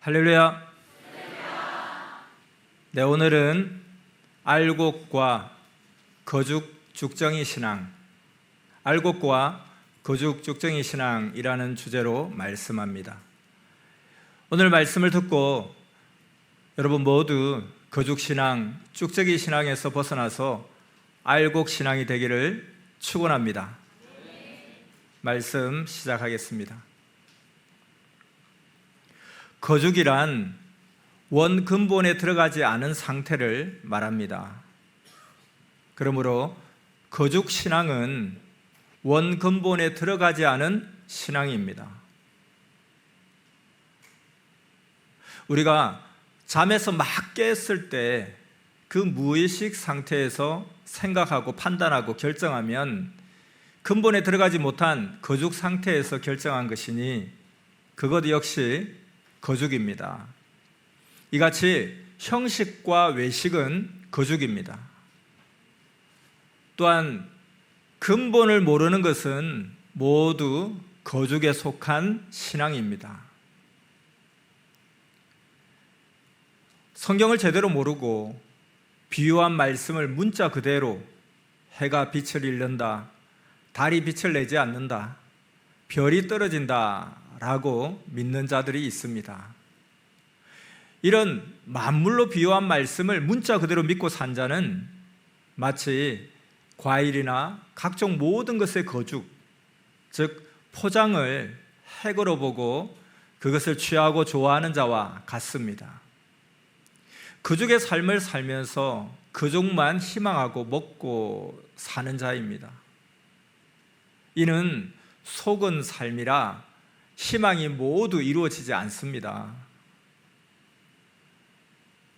할렐루야. 네, 오늘은 알곡과 거죽 죽정이 신앙, 알곡과 거죽 죽정이 신앙이라는 주제로 말씀합니다. 오늘 말씀을 듣고 여러분 모두 거죽 신앙, 쭉정이 신앙에서 벗어나서 알곡 신앙이 되기를 축원합니다. 말씀 시작하겠습니다. 거죽이란 원 근본에 들어가지 않은 상태를 말합니다. 그러므로 거죽 신앙은 원 근본에 들어가지 않은 신앙입니다. 우리가 잠에서 막 깼을 때 그 무의식 상태에서 생각하고 판단하고 결정하면 근본에 들어가지 못한 거죽 상태에서 결정한 것이니 그것 역시 거죽입니다. 이같이 형식과 외식은 거죽입니다. 또한 근본을 모르는 것은 모두 거죽에 속한 신앙입니다. 성경을 제대로 모르고 비유한 말씀을 문자 그대로 해가 빛을 잃는다, 달이 빛을 내지 않는다, 별이 떨어진다 라고 믿는 자들이 있습니다. 이런 만물로 비유한 말씀을 문자 그대로 믿고 산 자는 마치 과일이나 각종 모든 것의 거죽, 즉 포장을 핵으로 보고 그것을 취하고 좋아하는 자와 같습니다. 거죽의 삶을 살면서 거죽만 희망하고 먹고 사는 자입니다. 이는 속은 삶이라 희망이 모두 이루어지지 않습니다.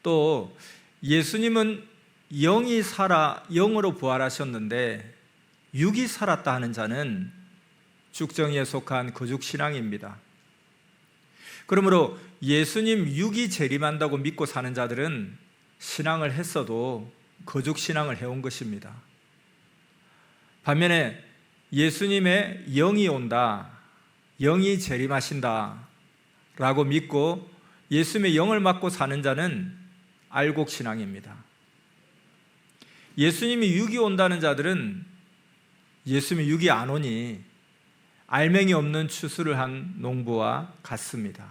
또 예수님은 영이 살아 영으로 부활하셨는데 육이 살았다 하는 자는 죽정이에 속한 거죽 신앙입니다. 그러므로 예수님 육이 재림한다고 믿고 사는 자들은 신앙을 했어도 거죽 신앙을 해온 것입니다. 반면에 예수님의 영이 온다, 영이 재림하신다 라고 믿고 예수님의 영을 맡고 사는 자는 알곡 신앙입니다. 예수님이 육이 온다는 자들은 예수님이 육이 안 오니 알맹이 없는 추수를 한 농부와 같습니다.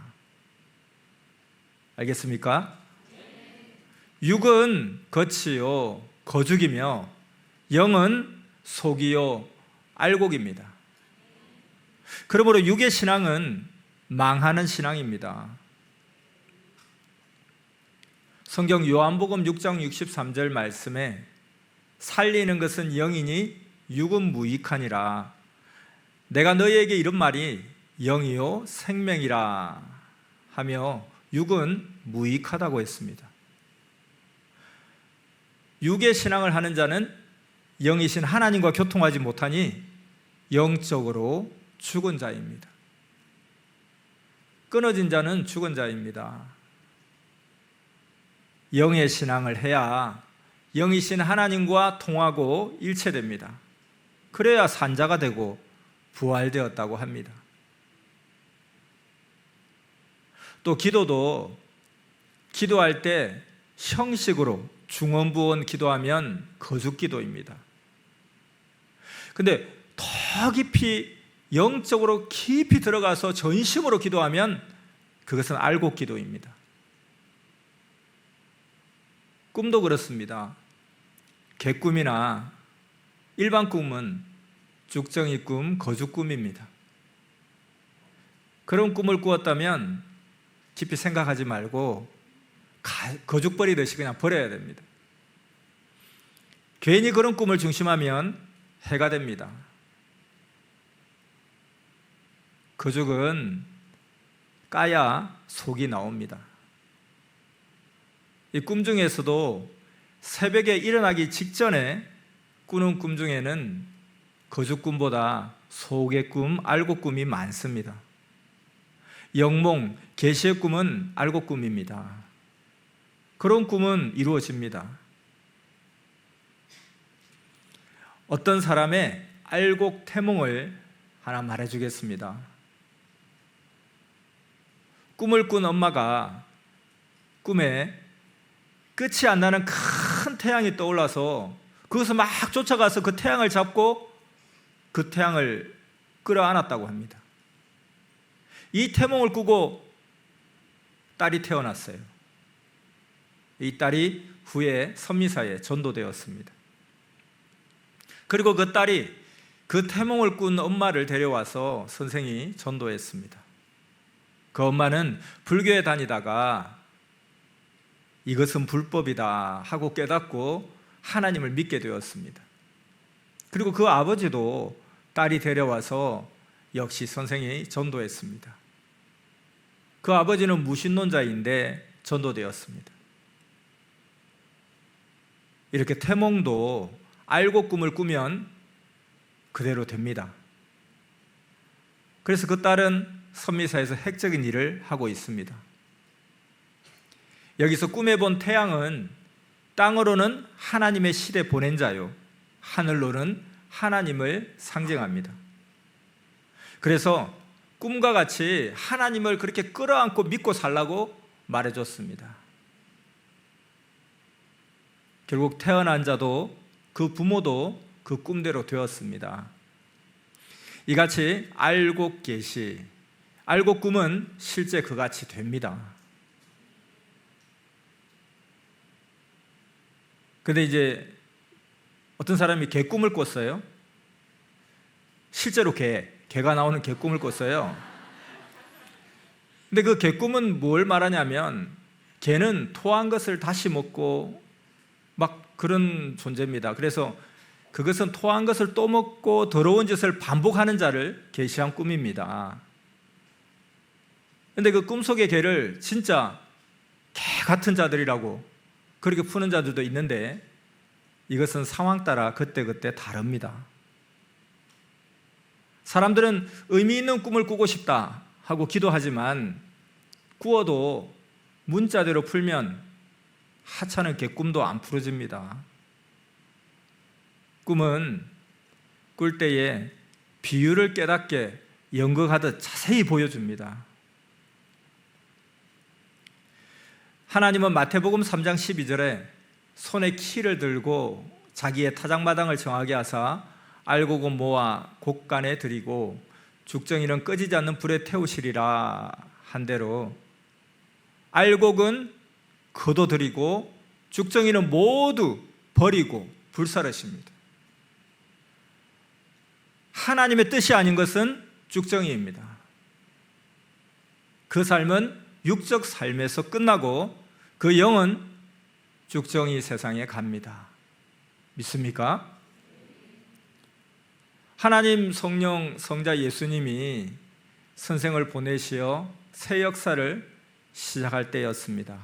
알겠습니까? 육은 겉이요 거죽이며 영은 속이요 알곡입니다. 그러므로 육의 신앙은 망하는 신앙입니다. 성경 요한복음 6장 63절 말씀에 살리는 것은 영이니 육은 무익하니라. 내가 너희에게 이런 말이 영이요 생명이라 하며 육은 무익하다고 했습니다. 육의 신앙을 하는 자는 영이신 하나님과 교통하지 못하니 영적으로 죽은 자입니다. 끊어진 자는 죽은 자입니다. 영의 신앙을 해야 영이신 하나님과 통하고 일체됩니다. 그래야 산자가 되고 부활되었다고 합니다. 또 기도도 기도할 때 형식으로 중언부언 기도하면 거죽 기도입니다. 근데 더 깊이 영적으로 깊이 들어가서 전심으로 기도하면 그것은 알곡 기도입니다. 꿈도 그렇습니다. 개꿈이나 일반 꿈은 죽정이 꿈, 거죽 꿈입니다. 그런 꿈을 꾸었다면 깊이 생각하지 말고 거죽 버리듯이 그냥 버려야 됩니다. 괜히 그런 꿈을 중심하면 해가 됩니다. 거죽은 까야 속이 나옵니다. 이 꿈 중에서도 새벽에 일어나기 직전에 꾸는 꿈 중에는 거죽 꿈보다 속의 꿈, 알곡 꿈이 많습니다. 영몽, 계시의 꿈은 알곡 꿈입니다. 그런 꿈은 이루어집니다. 어떤 사람의 알곡 태몽을 하나 말해주겠습니다. 꿈을 꾼 엄마가 꿈에 끝이 안 나는 큰 태양이 떠올라서 그것을 막 쫓아가서 그 태양을 잡고 그 태양을 끌어안았다고 합니다. 이 태몽을 꾸고 딸이 태어났어요. 이 딸이 후에 선미사에 전도되었습니다. 그리고 그 딸이 그 태몽을 꾼 엄마를 데려와서 선생이 전도했습니다. 그 엄마는 불교에 다니다가 이것은 불법이다 하고 깨닫고 하나님을 믿게 되었습니다. 그리고 그 아버지도 딸이 데려와서 역시 선생이 전도했습니다. 그 아버지는 무신론자인데 전도되었습니다. 이렇게 태몽도 알고 꿈을 꾸면 그대로 됩니다. 그래서 그 딸은 선미사에서 핵적인 일을 하고 있습니다. 여기서 꿈에 본 태양은 땅으로는 하나님의 시대 보낸 자요, 하늘로는 하나님을 상징합니다. 그래서 꿈과 같이 하나님을 그렇게 끌어안고 믿고 살라고 말해줬습니다. 결국 태어난 자도 그 부모도 그 꿈대로 되었습니다. 이같이 알곡 계시, 알곡 꿈은 실제 그같이 됩니다. 근데 이제 어떤 사람이 개꿈을 꿨어요. 실제로 개가 나오는 개꿈을 꿨어요. 근데 그 개꿈은 뭘 말하냐면 개는 토한 것을 다시 먹고 막 그런 존재입니다. 그래서 그것은 토한 것을 또 먹고 더러운 짓을 반복하는 자를 계시한 꿈입니다. 근데 그 꿈속의 개를 진짜 개 같은 자들이라고 그렇게 푸는 자들도 있는데 이것은 상황 따라 그때그때 다릅니다. 사람들은 의미 있는 꿈을 꾸고 싶다 하고 기도하지만 꾸어도 문자대로 풀면 하찮은 개꿈도 안 풀어집니다. 꿈은 꿀 때에 비유를 깨닫게 연극하듯 자세히 보여줍니다. 하나님은 마태복음 3장 12절에 손에 키를 들고 자기의 타작마당을 정하게 하사 알곡은 모아 곡간에 들이고 죽정이는 꺼지지 않는 불에 태우시리라 한 대로 알곡은 거둬들이고 죽정이는 모두 버리고 불사르십니다. 하나님의 뜻이 아닌 것은 죽정이입니다. 그 삶은 육적 삶에서 끝나고 그 영은 죽정이 세상에 갑니다. 믿습니까? 하나님 성령 성자 예수님이 선생을 보내시어 새 역사를 시작할 때였습니다.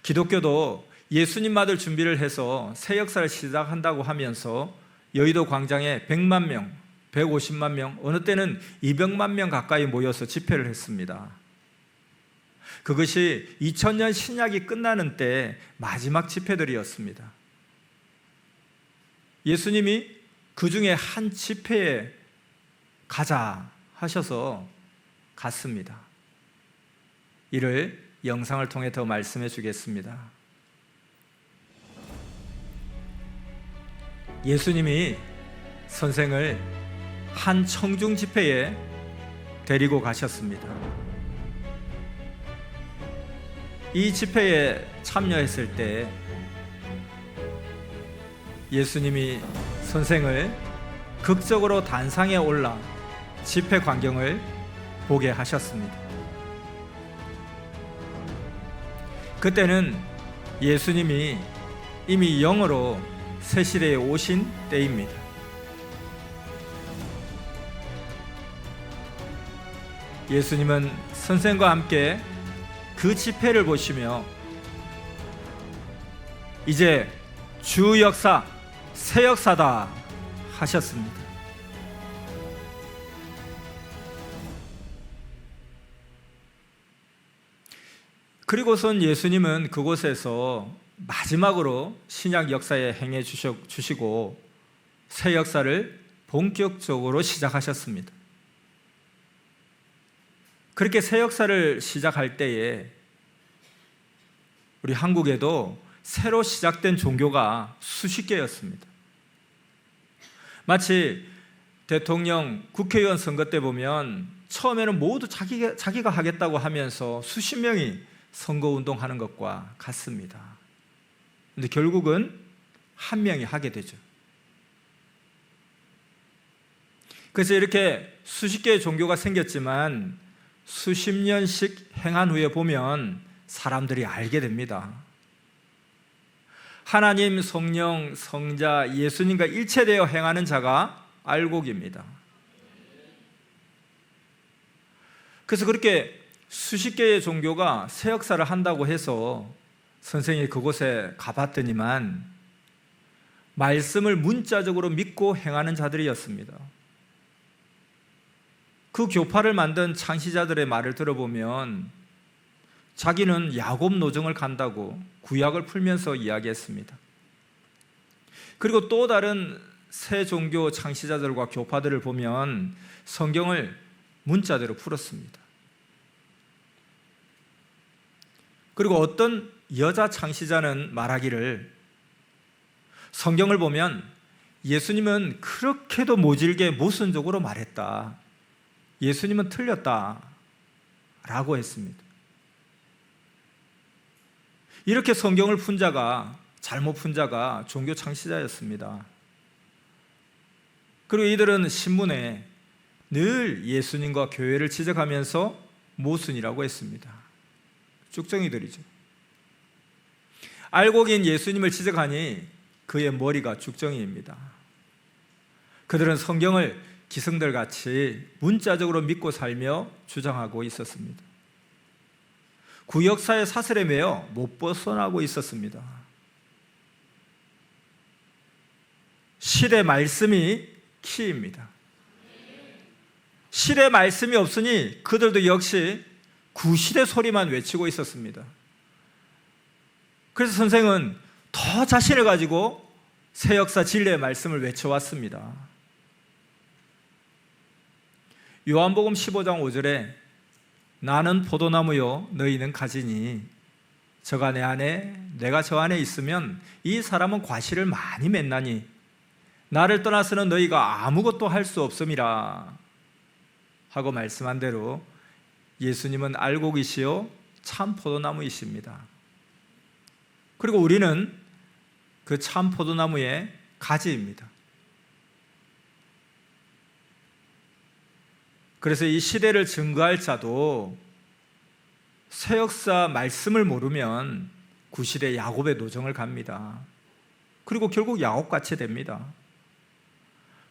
기독교도 예수님 맞을 준비를 해서 새 역사를 시작한다고 하면서 여의도 광장에 100만 명, 150만 명, 어느 때는 200만 명 가까이 모여서 집회를 했습니다. 그것이 2000년 신약이 끝나는 때 마지막 집회들이었습니다. 예수님이 그 중에 한 집회에 가자 하셔서 갔습니다. 이를 영상을 통해 더 말씀해 주겠습니다. 예수님이 선생을 한 청중 집회에 데리고 가셨습니다. 이 집회에 참여했을 때 예수님이 선생을 극적으로 단상에 올라 집회 광경을 보게 하셨습니다. 그때는 예수님이 이미 영으로 새 시대에 오신 때입니다. 예수님은 선생과 함께 그 집회를 보시며 이제 주 역사, 새 역사다 하셨습니다. 그리고선 예수님은 그곳에서 마지막으로 신약 역사에 행해 주시고 새 역사를 본격적으로 시작하셨습니다. 그렇게 새 역사를 시작할 때에 우리 한국에도 새로 시작된 종교가 수십 개였습니다. 마치 대통령, 국회의원 선거 때 보면 처음에는 모두 자기가 하겠다고 하면서 수십 명이 선거운동하는 것과 같습니다. 그런데 결국은 한 명이 하게 되죠. 그래서 이렇게 수십 개의 종교가 생겼지만 수십 년씩 행한 후에 보면 사람들이 알게 됩니다. 하나님, 성령, 성자, 예수님과 일체되어 행하는 자가 알곡입니다. 그래서 그렇게 수십 개의 종교가 새 역사를 한다고 해서 선생님이 그곳에 가봤더니만 말씀을 문자적으로 믿고 행하는 자들이었습니다. 그 교파를 만든 창시자들의 말을 들어보면 자기는 야곱 노정을 간다고 구약을 풀면서 이야기했습니다. 그리고 또 다른 새 종교 창시자들과 교파들을 보면 성경을 문자대로 풀었습니다. 그리고 어떤 여자 창시자는 말하기를 성경을 보면 예수님은 그렇게도 모질게 모순적으로 말했다. 예수님은 틀렸다. 라고 했습니다. 이렇게 성경을 푼 자가, 잘못 푼 자가 종교 창시자였습니다. 그리고 이들은 신문에 늘 예수님과 교회를 지적하면서 모순이라고 했습니다. 쭉정이들이죠. 알곡인 예수님을 지적하니 그의 머리가 쭉정이입니다. 그들은 성경을 기승들같이 문자적으로 믿고 살며 주장하고 있었습니다. 구역사의 사슬에 매여 못 벗어나고 있었습니다. 실의 말씀이 키입니다. 실의 말씀이 없으니 그들도 역시 구실의 소리만 외치고 있었습니다. 그래서 선생은 더 자신을 가지고 새 역사 진리의 말씀을 외쳐왔습니다. 요한복음 15장 5절에 나는 포도나무요 너희는 가지니 저가 내 안에 내가 저 안에 있으면 이 사람은 과실을 많이 맺나니 나를 떠나서는 너희가 아무것도 할 수 없음이라 하고 말씀한 대로 예수님은 알곡이시요 참 포도나무이십니다. 그리고 우리는 그 참 포도나무의 가지입니다. 그래서 이 시대를 증거할 자도 새 역사 말씀을 모르면 구실의 야곱의 노정을 갑니다. 그리고 결국 야곱같이 됩니다.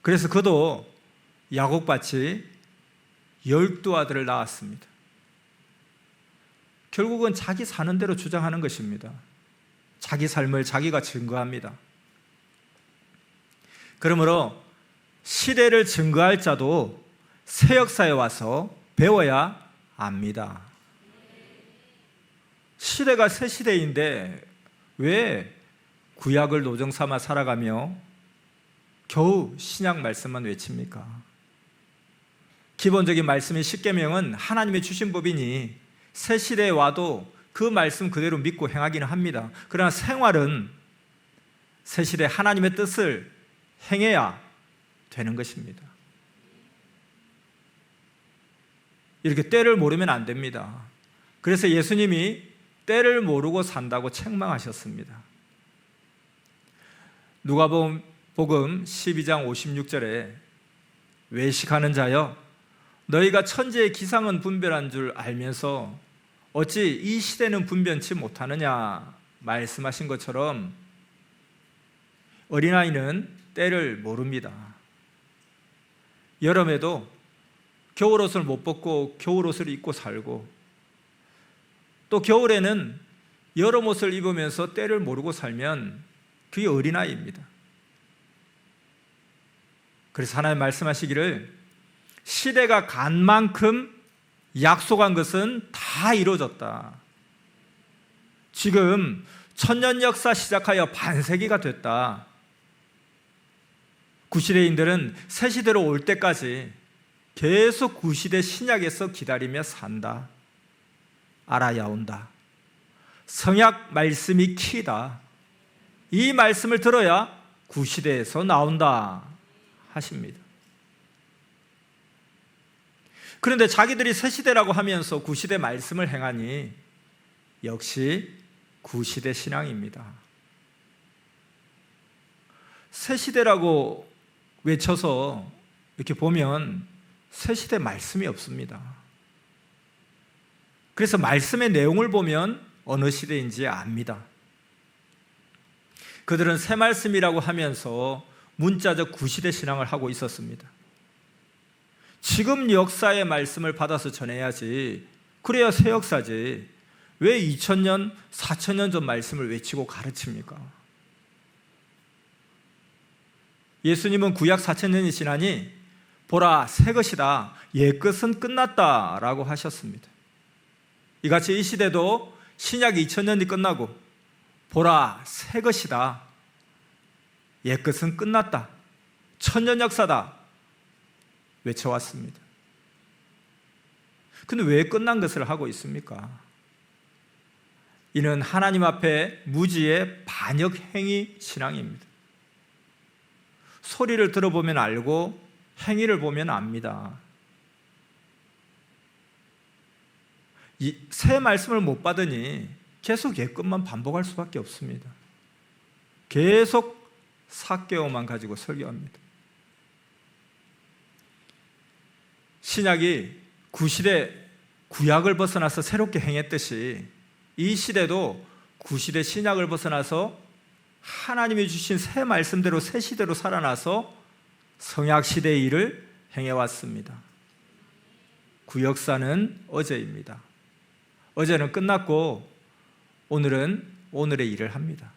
그래서 그도 야곱같이 12아들을 낳았습니다. 결국은 자기 사는 대로 주장하는 것입니다. 자기 삶을 자기가 증거합니다. 그러므로 시대를 증거할 자도 새 역사에 와서 배워야 압니다. 시대가 새 시대인데 왜 구약을 노정 삼아 살아가며 겨우 신약 말씀만 외칩니까? 기본적인 말씀인 십계명은 하나님의 주신 법이니 새 시대에 와도 그 말씀 그대로 믿고 행하기는 합니다. 그러나 생활은 새 시대 하나님의 뜻을 행해야 되는 것입니다. 이렇게 때를 모르면 안 됩니다. 그래서 예수님이 때를 모르고 산다고 책망하셨습니다. 누가복음 12장 56절에 외식하는 자여 너희가 천지의 기상은 분별한 줄 알면서 어찌 이 시대는 분변치 못하느냐 말씀하신 것처럼 어린아이는 때를 모릅니다. 여름에도 겨울옷을 못 벗고 겨울옷을 입고 살고 또 겨울에는 여름옷을 입으면서 때를 모르고 살면 그게 어린아이입니다. 그래서 하나님 말씀하시기를 시대가 간 만큼 약속한 것은 다 이루어졌다. 지금 천년 역사 시작하여 반세기가 됐다. 구시대인들은 새 시대로 올 때까지 계속 구시대 신약에서 기다리며 산다. 알아야 온다. 성약 말씀이 키다. 이 말씀을 들어야 구시대에서 나온다 하십니다. 그런데 자기들이 새시대라고 하면서 구시대 말씀을 행하니 역시 구시대 신앙입니다. 새시대라고 외쳐서 이렇게 보면 새시대 말씀이 없습니다. 그래서 말씀의 내용을 보면 어느 시대인지 압니다. 그들은 새 말씀이라고 하면서 문자적 구시대 신앙을 하고 있었습니다. 지금 역사의 말씀을 받아서 전해야지, 그래야 새 역사지, 왜 2000년, 4000년 전 말씀을 외치고 가르칩니까? 예수님은 구약 4000년이 지나니 보라 새 것이다, 옛것은 끝났다 라고 하셨습니다. 이같이 이 시대도 신약 2000년이 끝나고 보라 새 것이다, 옛것은 끝났다, 천년 역사다 외쳐왔습니다. 근데 왜 끝난 것을 하고 있습니까? 이는 하나님 앞에 무지의 반역 행위 신앙입니다. 소리를 들어보면 알고 행위를 보면 압니다. 새 말씀을 못 받으니 계속 옛것만 반복할 수밖에 없습니다. 계속 삭개오만 가지고 설교합니다. 신약이 구시대 구약을 벗어나서 새롭게 행했듯이 이 시대도 구시대 신약을 벗어나서 하나님이 주신 새 말씀대로 새 시대로 살아나서 성약 시대의 일을 행해왔습니다. 구역사는 어제입니다. 어제는 끝났고 오늘은 오늘의 일을 합니다.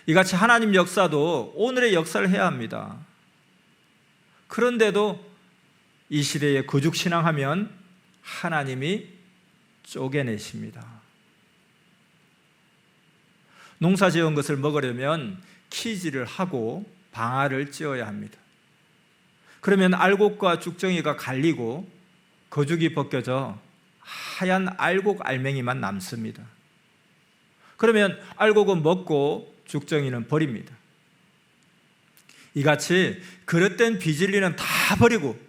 이같이 하나님 역사도 오늘의 역사를 해야 합니다. 그런데도 이 시대에 거죽신앙하면 하나님이 쪼개내십니다. 농사 지은 것을 먹으려면 키질을 하고 방아를 찧어야 합니다. 그러면 알곡과 죽정이가 갈리고 거죽이 벗겨져 하얀 알곡 알맹이만 남습니다. 그러면 알곡은 먹고 죽정이는 버립니다. 이같이 그릇된 비진리는 다 버리고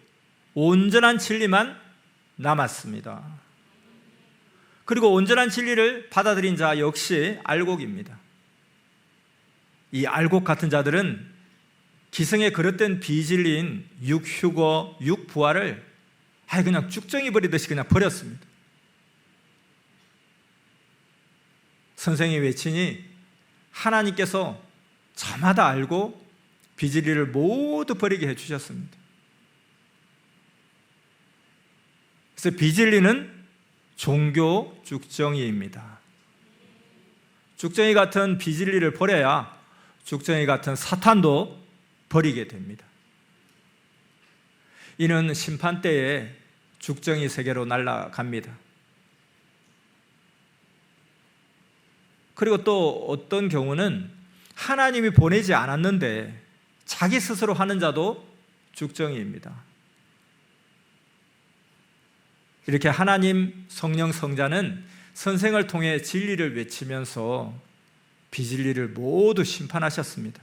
온전한 진리만 남았습니다. 그리고 온전한 진리를 받아들인 자 역시 알곡입니다. 이 알곡 같은 자들은 기성에 그릇된 비진리인 육휴거, 육부활을 그냥 쭉정이 버리듯이 그냥 버렸습니다. 선생이 외치니 하나님께서 저마다 알고 비진리를 모두 버리게 해주셨습니다. 그래서 비진리는 종교 죽정이입니다. 죽정이 같은 비진리를 버려야 죽정이 같은 사탄도 버리게 됩니다. 이는 심판 때에 죽정이 세계로 날아갑니다. 그리고 또 어떤 경우는 하나님이 보내지 않았는데 자기 스스로 하는 자도 죽정이입니다. 이렇게 하나님 성령 성자는 선생을 통해 진리를 외치면서 비진리를 모두 심판하셨습니다.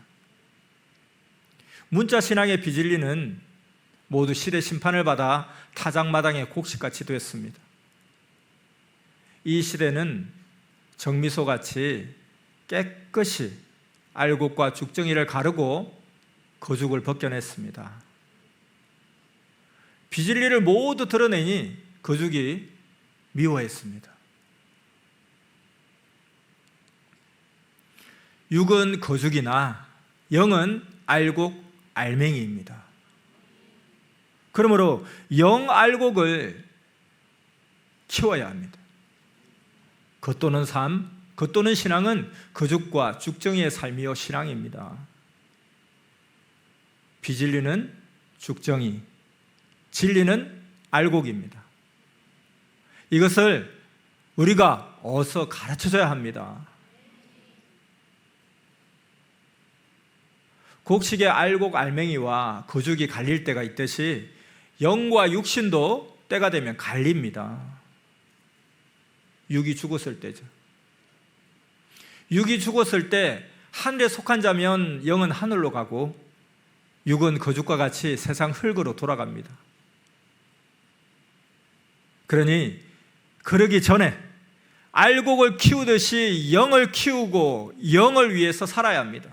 문자신앙의 비진리는 모두 시대 심판을 받아 타작마당의 곡식같이 됐습니다. 이 시대는 정미소같이 깨끗이 알곡과 죽정이를 가르고 거죽을 벗겨냈습니다. 비진리를 모두 드러내니 거죽이 미워했습니다. 육은 거죽이나 영은 알곡 알맹이입니다. 그러므로 영알곡을 키워야 합니다. 겉도는 삶, 겉도는 신앙은 거죽과 죽정이의 삶이요 신앙입니다. 비진리는 죽정이, 진리는 알곡입니다. 이것을 우리가 어서 가르쳐줘야 합니다. 곡식의 알곡 알맹이와 거죽이 갈릴 때가 있듯이 영과 육신도 때가 되면 갈립니다. 육이 죽었을 때죠. 육이 죽었을 때 하늘에 속한 자면 영은 하늘로 가고 육은 거죽과 같이 세상 흙으로 돌아갑니다. 그러니 그러기 전에 알곡을 키우듯이 영을 키우고 영을 위해서 살아야 합니다.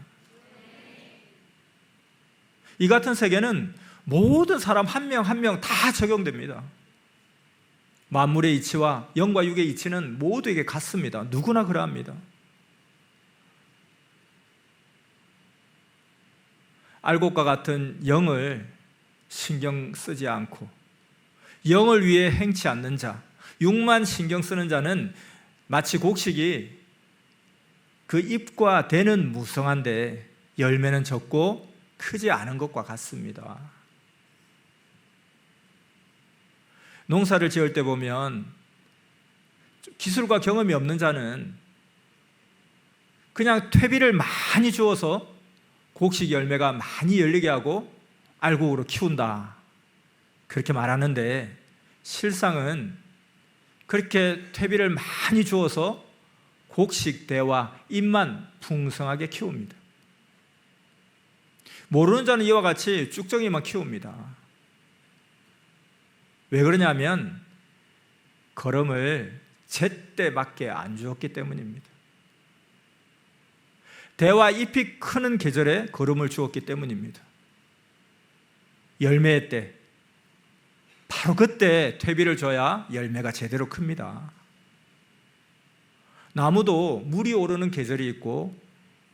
이 같은 세계는 모든 사람 한 명 한 명 다 적용됩니다. 만물의 이치와 영과 육의 이치는 모두에게 같습니다. 누구나 그러합니다. 알곡과 같은 영을 신경 쓰지 않고 영을 위해 행치 않는 자, 육만 신경 쓰는 자는 마치 곡식이 그 잎과 대는 무성한데 열매는 적고 크지 않은 것과 같습니다. 농사를 지을 때 보면 기술과 경험이 없는 자는 그냥 퇴비를 많이 주어서 곡식 열매가 많이 열리게 하고 알곡으로 키운다, 그렇게 말하는데 실상은 그렇게 퇴비를 많이 주어서 곡식대와 잎만 풍성하게 키웁니다. 모르는 자는 이와 같이 쭉정이만 키웁니다. 왜 그러냐면 거름을 제때밖에 안 주었기 때문입니다. 대와 잎이 크는 계절에 거름을 주었기 때문입니다. 열매의 때, 바로 그때 퇴비를 줘야 열매가 제대로 큽니다. 나무도 물이 오르는 계절이 있고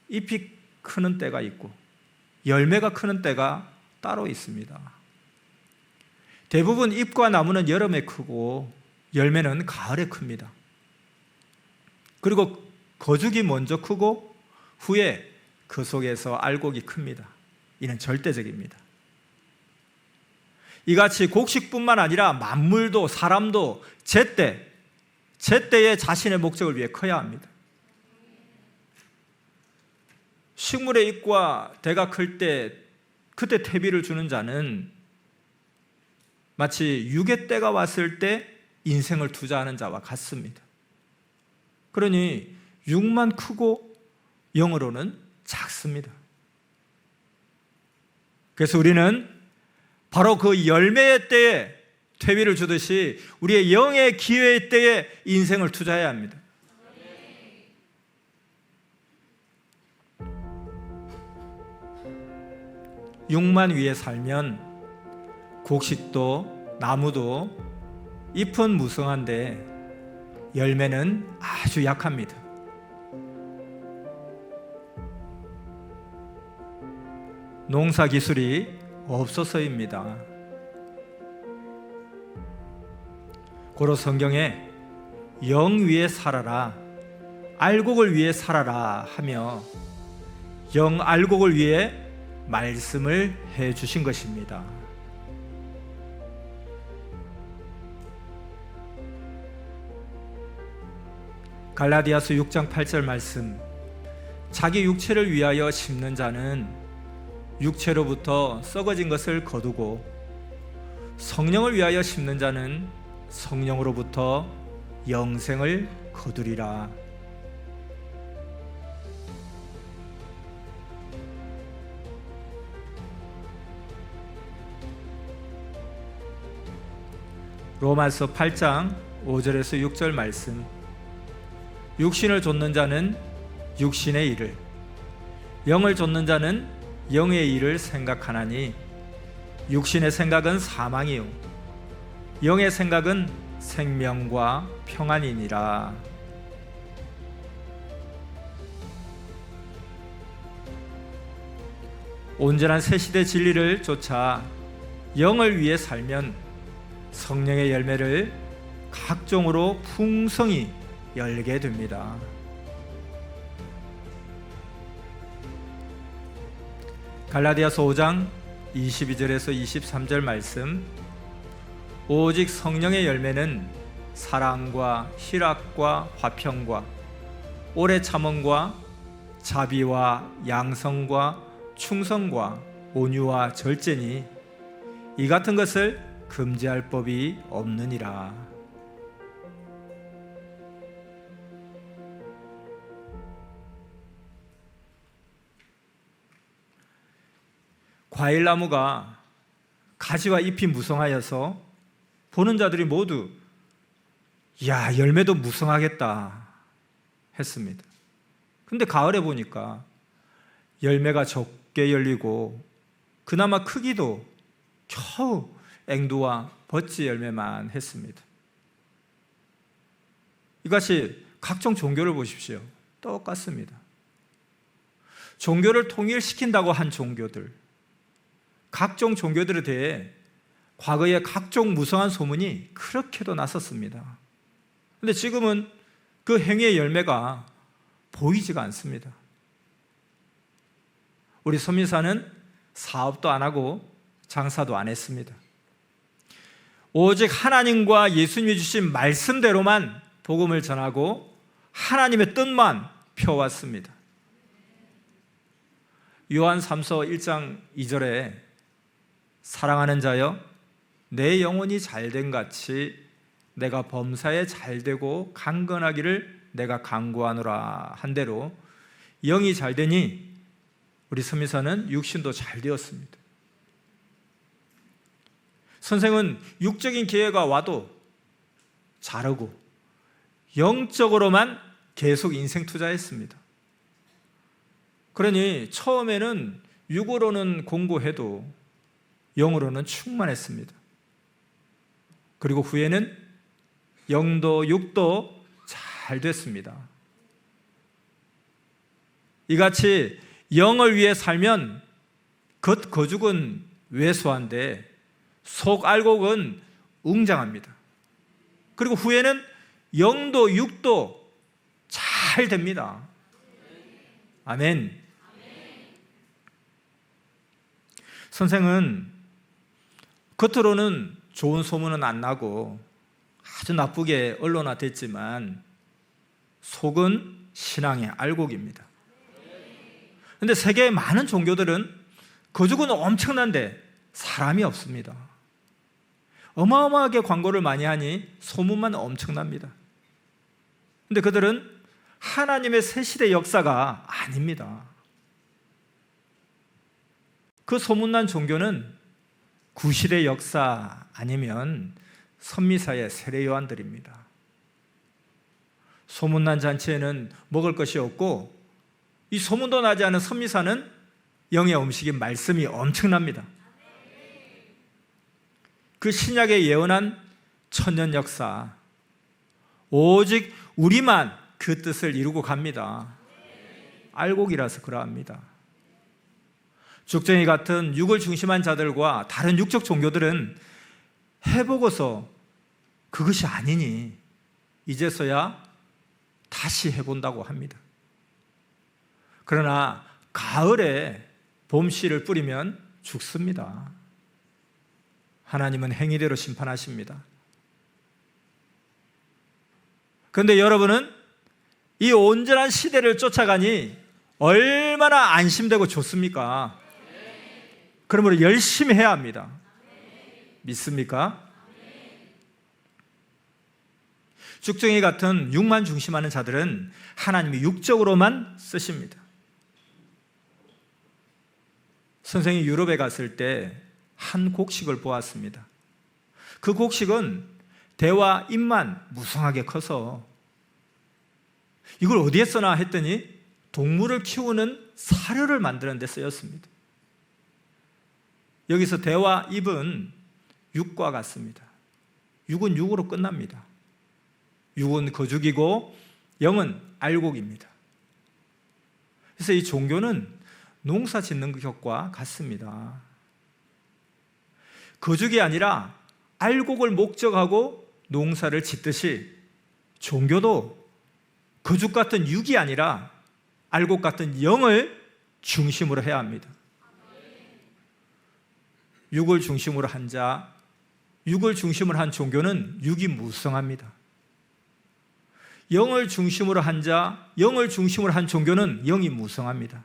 잎이 크는 때가 있고 열매가 크는 때가 따로 있습니다. 대부분 잎과 나무는 여름에 크고 열매는 가을에 큽니다. 그리고 거죽이 먼저 크고 후에 그 속에서 알곡이 큽니다. 이는 절대적입니다. 이같이 곡식뿐만 아니라 만물도 사람도 제때에 자신의 목적을 위해 커야 합니다. 식물의 잎과 대가 클 때 그때 퇴비를 주는 자는 마치 육의 때가 왔을 때 인생을 투자하는 자와 같습니다. 그러니 육만 크고 영으로는 작습니다. 그래서 우리는 바로 그 열매의 때에 퇴비를 주듯이 우리의 영의 기회의 때에 인생을 투자해야 합니다. 육만 위에 살면 곡식도 나무도 잎은 무성한데 열매는 아주 약합니다. 농사 기술이 없어서입니다. 고로 성경에 영 위에 살아라, 알곡을 위해 살아라 하며 영 알곡을 위해 말씀을 해 주신 것입니다. 갈라디아서 6장 8절 말씀, 자기 육체를 위하여 심는 자는 육체로부터 썩어진 것을 거두고 성령을 위하여 심는 자는 성령으로부터 영생을 거두리라. 로마서 8장 5절에서 6절 말씀, 육신을 좇는 자는 육신의 일을, 영을 좇는 자는 영의 일을 생각하나니 육신의 생각은 사망이요 영의 생각은 생명과 평안이니라. 온전한 새 시대 진리를 쫓아 영을 위해 살면 성령의 열매를 각종으로 풍성히 열게 됩니다. 갈라디아서 5장 22절에서 23절 말씀, 오직 성령의 열매는 사랑과 희락과 화평과 오래 참음과 자비와 양성과 충성과 온유와 절제니 이 같은 것을 금지할 법이 없느니라. 과일나무가 가지와 잎이 무성하여서 보는 자들이 모두 야, 열매도 무성하겠다 했습니다. 근데 가을에 보니까 열매가 적게 열리고 그나마 크기도 겨우 앵두와 버치 열매만 했습니다. 이것이 각종 종교를 보십시오. 똑같습니다. 종교를 통일시킨다고 한 종교들, 각종 종교들에 대해 과거에 각종 무성한 소문이 그렇게도 났었습니다. 그런데 지금은 그 행위의 열매가 보이지가 않습니다. 우리 선민사는 사업도 안 하고 장사도 안 했습니다. 오직 하나님과 예수님이 주신 말씀대로만 복음을 전하고 하나님의 뜻만 펴왔습니다. 요한 3서 1장 2절에 사랑하는 자여 내 영혼이 잘된 같이 내가 범사에 잘되고 강건하기를 내가 간구하노라 한 대로 영이 잘되니 우리 선미사는 육신도 잘 되었습니다. 선생은 육적인 기회가 와도 자르고 영적으로만 계속 인생 투자했습니다. 그러니 처음에는 육으로는 공부해도 영으로는 충만했습니다. 그리고 후에는 영도 육도 잘 됐습니다. 이같이 영을 위해 살면 겉 거죽은 왜소한데 속 알곡은 웅장합니다. 그리고 후에는 영도 육도 잘 됩니다. 아멘. 선생은 겉으로는 좋은 소문은 안 나고 아주 나쁘게 언론화됐지만 속은 신앙의 알곡입니다. 그런데 세계의 많은 종교들은 거죽은 엄청난데 사람이 없습니다. 어마어마하게 광고를 많이 하니 소문만 엄청납니다. 그런데 그들은 하나님의 새시대 역사가 아닙니다. 그 소문난 종교는 구실의 역사 아니면 선미사의 세례요한들입니다. 소문난 잔치에는 먹을 것이 없고 이 소문도 나지 않은 선미사는 영의 음식인 말씀이 엄청납니다. 그 신약에 예언한 천년 역사, 오직 우리만 그 뜻을 이루고 갑니다. 알곡이라서 그러합니다. 죽정이 같은 육을 중심한 자들과 다른 육적 종교들은 해보고서 그것이 아니니 이제서야 다시 해본다고 합니다. 그러나 가을에 봄씨를 뿌리면 죽습니다. 하나님은 행위대로 심판하십니다. 그런데 여러분은 이 온전한 시대를 쫓아가니 얼마나 안심되고 좋습니까? 그러므로 열심히 해야 합니다. 믿습니까? 죽정이 같은 육만 중심하는 자들은 하나님이 육적으로만 쓰십니다. 선생이 유럽에 갔을 때 한 곡식을 보았습니다. 그 곡식은 대와 잎만 무성하게 커서 이걸 어디에 쓰나 했더니 동물을 키우는 사료를 만드는 데 쓰였습니다. 여기서 대와 잎은 육과 같습니다. 육은 육으로 끝납니다. 육은 거죽이고 영은 알곡입니다. 그래서 이 종교는 농사 짓는 것과 같습니다. 거죽이 아니라 알곡을 목적하고 농사를 짓듯이 종교도 거죽 같은 육이 아니라 알곡 같은 영을 중심으로 해야 합니다. 육을 중심으로 한 자, 육을 중심으로 한 종교는 육이 무성합니다. 영을 중심으로 한 자, 영을 중심으로 한 종교는 영이 무성합니다.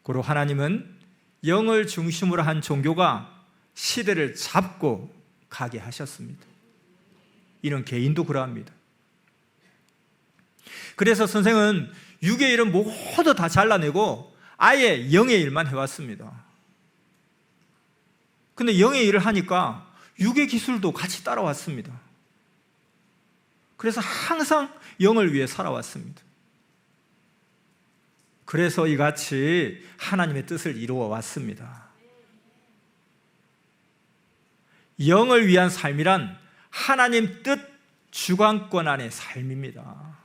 고로 하나님은 영을 중심으로 한 종교가 시대를 잡고 가게 하셨습니다. 이런 개인도 그러합니다. 그래서 선생은 육의 일은 모두 다 잘라내고 아예 영의 일만 해왔습니다. 근데 영의 일을 하니까 육의 기술도 같이 따라왔습니다. 그래서 항상 영을 위해 살아왔습니다. 그래서 이같이 하나님의 뜻을 이루어 왔습니다. 영을 위한 삶이란 하나님 뜻 주관권 안의 삶입니다.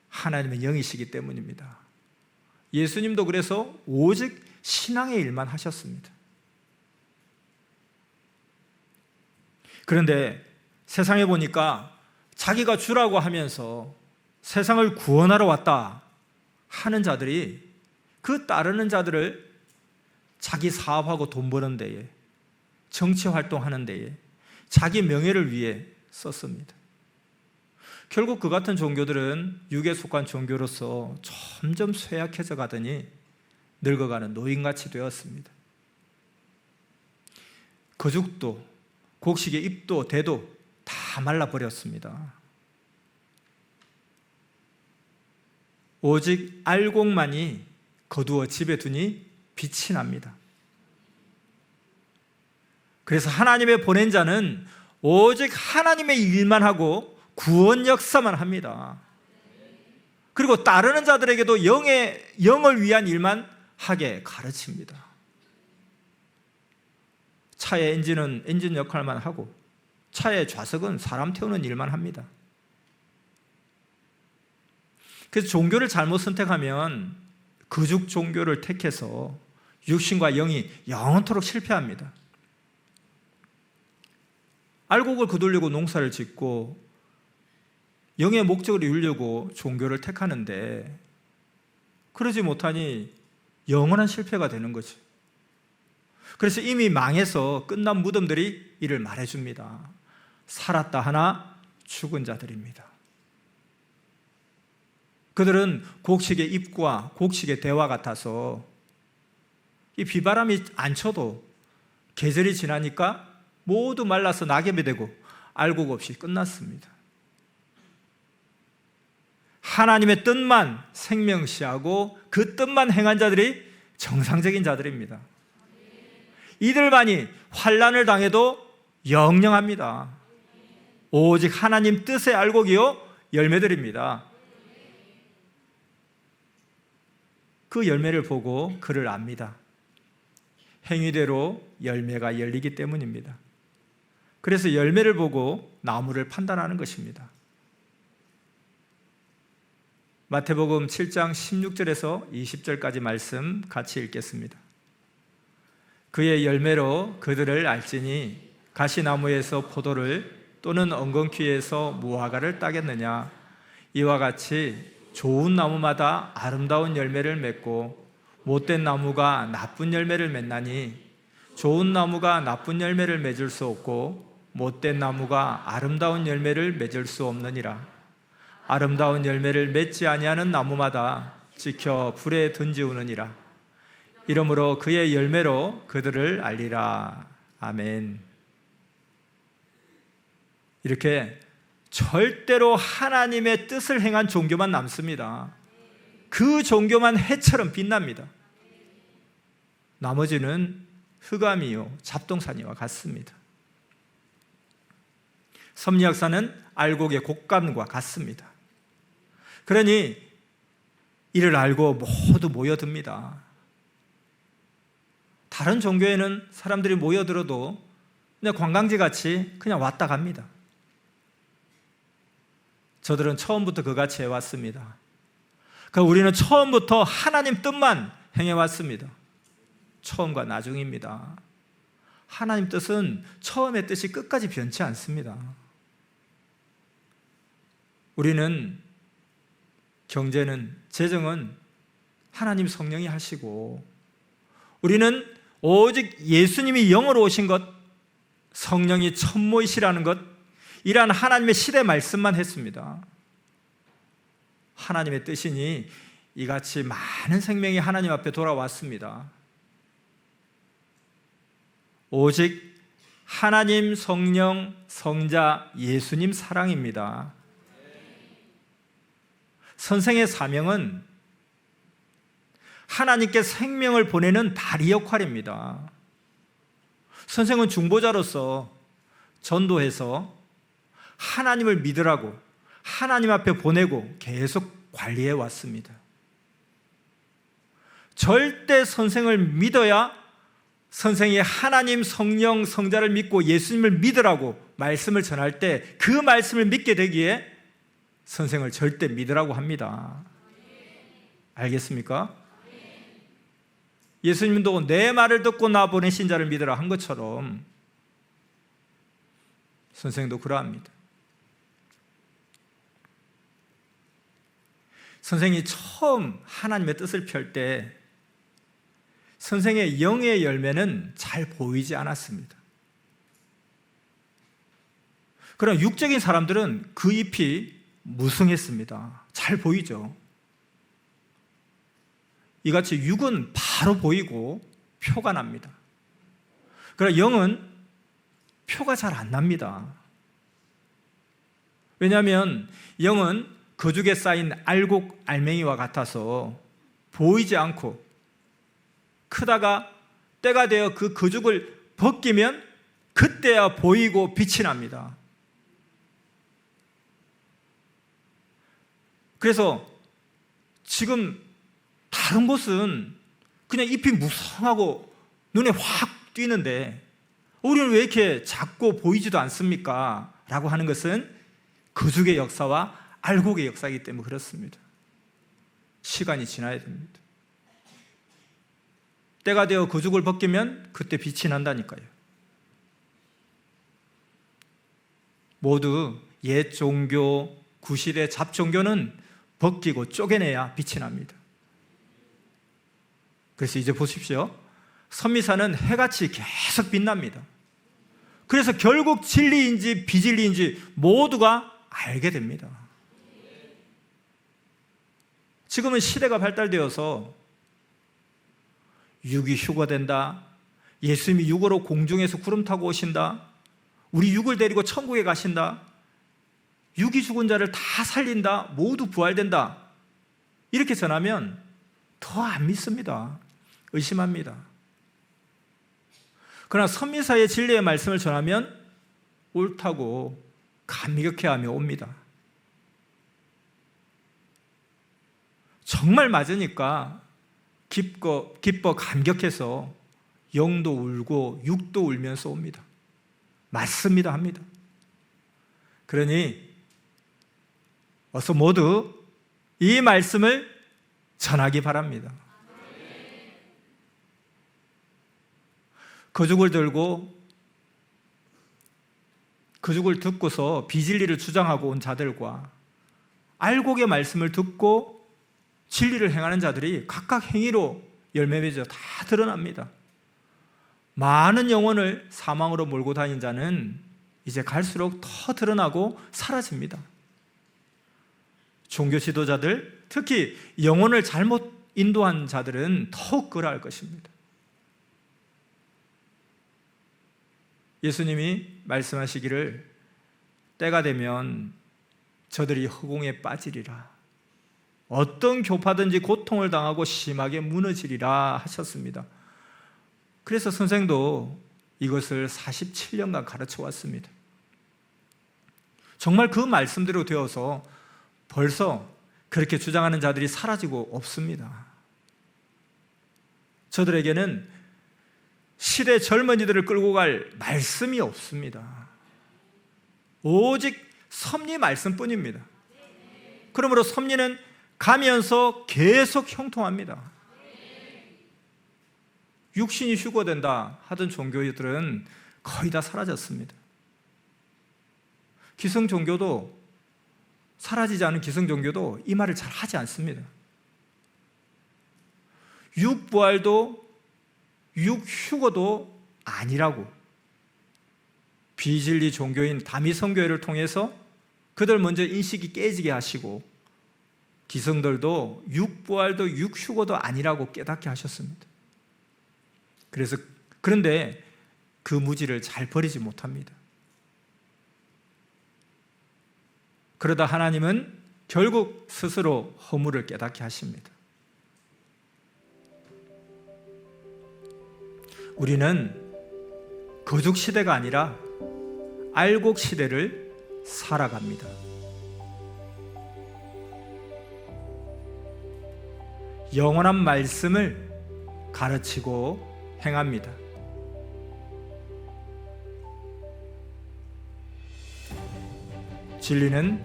하나님은 영이시기 때문입니다. 예수님도 그래서 오직 신앙의 일만 하셨습니다. 그런데 세상에 보니까 자기가 주라고 하면서 세상을 구원하러 왔다 하는 자들이 그 따르는 자들을 자기 사업하고 돈 버는 데에, 정치 활동하는 데에, 자기 명예를 위해 썼습니다. 결국 그 같은 종교들은 육에 속한 종교로서 점점 쇠약해져 가더니 늙어가는 노인같이 되었습니다. 거죽도, 곡식의 잎도 대도 다 말라버렸습니다. 오직 알곡만이 거두어 집에 두니 빛이 납니다. 그래서 하나님의 보낸 자는 오직 하나님의 일만 하고 구원 역사만 합니다. 그리고 따르는 자들에게도 영을 위한 일만 하게 가르칩니다. 차의 엔진은 엔진 역할만 하고 차의 좌석은 사람 태우는 일만 합니다. 그래서 종교를 잘못 선택하면 거죽 종교를 택해서 육신과 영이 영원토록 실패합니다. 알곡을 거두려고 농사를 짓고 영의 목적을 이루려고 종교를 택하는데 그러지 못하니 영원한 실패가 되는 거죠. 그래서 이미 망해서 끝난 무덤들이 이를 말해줍니다. 살았다 하나 죽은 자들입니다. 그들은 곡식의 잎과 곡식의 대와 같아서 이 비바람이 안 쳐도 계절이 지나니까 모두 말라서 낙엽이 되고 알곡 없이 끝났습니다. 하나님의 뜻만 생명시하고 그 뜻만 행한 자들이 정상적인 자들입니다. 이들만이 환난을 당해도 영영합니다. 오직 하나님 뜻의 알곡이요 열매들입니다. 그 열매를 보고 그를 압니다. 행위대로 열매가 열리기 때문입니다. 그래서 열매를 보고 나무를 판단하는 것입니다. 마태복음 7장 16절에서 20절까지 말씀 같이 읽겠습니다. 그의 열매로 그들을 알지니 가시나무에서 포도를 또는 엉겅퀴에서 무화과를 따겠느냐. 이와 같이 좋은 나무마다 아름다운 열매를 맺고 못된 나무가 나쁜 열매를 맺나니 좋은 나무가 나쁜 열매를 맺을 수 없고 못된 나무가 아름다운 열매를 맺을 수 없느니라. 아름다운 열매를 맺지 아니하는 나무마다 지켜 불에 던지우느니라. 이러므로 그의 열매로 그들을 알리라. 아멘. 이렇게 절대로 하나님의 뜻을 행한 종교만 남습니다. 그 종교만 해처럼 빛납니다. 나머지는 흑암이요 잡동사니와 같습니다. 섭리학사는 알곡의 곡간과 같습니다. 그러니 이를 알고 모두 모여듭니다. 다른 종교에는 사람들이 모여들어도 그냥 관광지같이 그냥 왔다 갑니다. 저들은 처음부터 그같이 해왔습니다. 그러니까 우리는 처음부터 하나님 뜻만 행해왔습니다. 처음과 나중입니다. 하나님 뜻은 처음의 뜻이 끝까지 변치 않습니다. 우리는 경제는, 재정은 하나님 성령이 하시고 우리는 오직 예수님이 영으로 오신 것, 성령이 천모이시라는 것, 이러한 하나님의 시대 말씀만 했습니다. 하나님의 뜻이니 이같이 많은 생명이 하나님 앞에 돌아왔습니다. 오직 하나님, 성령, 성자, 예수님 사랑입니다. 선생의 사명은 하나님께 생명을 보내는 다리 역할입니다. 선생은 중보자로서 전도해서 하나님을 믿으라고 하나님 앞에 보내고 계속 관리해 왔습니다. 절대 선생을 믿어야 선생이 하나님, 성령, 성자를 믿고 예수님을 믿으라고 말씀을 전할 때 그 말씀을 믿게 되기에 선생을 절대 믿으라고 합니다. 알겠습니까? 예수님도 내 말을 듣고 나 보내신 자를 믿으라 한 것처럼 선생도 그러합니다. 선생이 처음 하나님의 뜻을 펼 때 선생의 영의 열매는 잘 보이지 않았습니다. 그러나 육적인 사람들은 그 잎이 무성했습니다. 잘 보이죠? 이같이 육은 바로 보이고 표가 납니다. 그러나 영은 표가 잘 안 납니다. 왜냐하면 영은 거죽에 쌓인 알곡, 알맹이와 같아서 보이지 않고 크다가 때가 되어 그 거죽을 벗기면 그때야 보이고 빛이 납니다. 그래서 지금 다른 곳은 그냥 잎이 무성하고 눈에 확 띄는데 우리는 왜 이렇게 작고 보이지도 않습니까? 라고 하는 것은 거죽의 역사와 알곡의 역사이기 때문에 그렇습니다. 시간이 지나야 됩니다. 때가 되어 거죽을 벗기면 그때 빛이 난다니까요. 모두 옛 종교, 구시대 잡종교는 벗기고 쪼개내야 빛이 납니다. 그래서 이제 보십시오. 선미사는 해같이 계속 빛납니다. 그래서 결국 진리인지 비진리인지 모두가 알게 됩니다. 지금은 시대가 발달되어서 육이 휴거된다, 예수님이 육으로 공중에서 구름 타고 오신다, 우리 육을 데리고 천국에 가신다, 육이 죽은 자를 다 살린다, 모두 부활된다, 이렇게 전하면 더 안 믿습니다. 의심합니다. 그러나 선미사의 진리의 말씀을 전하면 옳다고 감격해하며 옵니다. 정말 맞으니까 기뻐 감격해서 영도 울고 육도 울면서 옵니다. 맞습니다 합니다. 그러니 어서 모두 이 말씀을 전하기 바랍니다. 거죽을 들고 거죽을 듣고서 비진리를 주장하고 온 자들과 알곡의 말씀을 듣고 진리를 행하는 자들이 각각 행위로 열매 맺어 다 드러납니다. 많은 영혼을 사망으로 몰고 다닌 자는 이제 갈수록 더 드러나고 사라집니다. 종교 지도자들, 특히 영혼을 잘못 인도한 자들은 더욱 그러할 것입니다. 예수님이 말씀하시기를 때가 되면 저들이 허공에 빠지리라, 어떤 교파든지 고통을 당하고 심하게 무너지리라 하셨습니다. 그래서 선생도 이것을 47년간 가르쳐 왔습니다. 정말 그 말씀대로 되어서 벌써 그렇게 주장하는 자들이 사라지고 없습니다. 저들에게는 시대 젊은이들을 끌고 갈 말씀이 없습니다. 오직 섭리 말씀뿐입니다. 그러므로 섭리는 가면서 계속 형통합니다. 육신이 휴거된다 하던 종교들은 거의 다 사라졌습니다. 기성종교도, 사라지지 않은 기성종교도 이 말을 잘 하지 않습니다. 육부활도 육휴거도 아니라고 비진리 종교인 다미성교회를 통해서 그들 먼저 인식이 깨지게 하시고 기성들도 육부활도 육휴거도 아니라고 깨닫게 하셨습니다. 그런데 그 무지를 잘 버리지 못합니다. 그러다 하나님은 결국 스스로 허물을 깨닫게 하십니다. 우리는 거죽 시대가 아니라 알곡 시대를 살아갑니다. 영원한 말씀을 가르치고 행합니다. 진리는